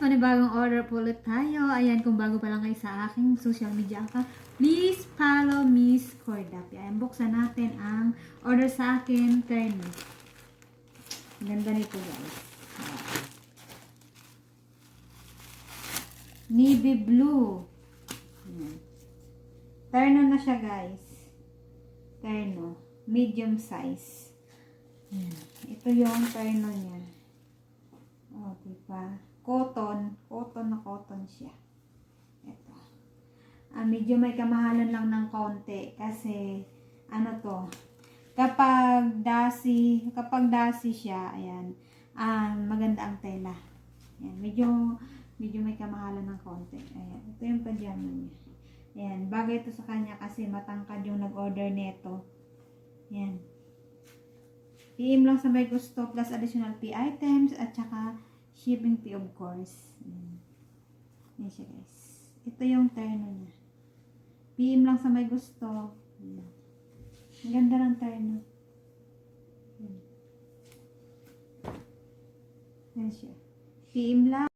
panibagong order po ulit tayo. Ayan, kung bago pa lang kayo sa aking social media account, please follow Miss Cordapi. Ayan, buksan natin ang order sa akin, Terno. Ganda nito guys. Navy blue. Ayan. Terno na siya guys. Terno. Medium size. Ayan. Ito yung terno niya. O, diba? Cotton. Cotton na cotton siya. Ito. Medyo may kamahalan lang ng konti. Kasi, ano to, kapag dasi siya, ayan, maganda ang tela. Ayan, medyo may kamahalan ng konti. Ayan, ito yung pajama niya. Ayan, bagay ito sa kanya kasi matangkad yung nag-order nito. Ayan. PM lang sa may gusto plus additional fee items at saka shipping fee of course. Ayan siya guys. Ito yung terno niya. PM lang sa may gusto. Ayan. Ang ganda ng terno. Ayan siya. PM lang.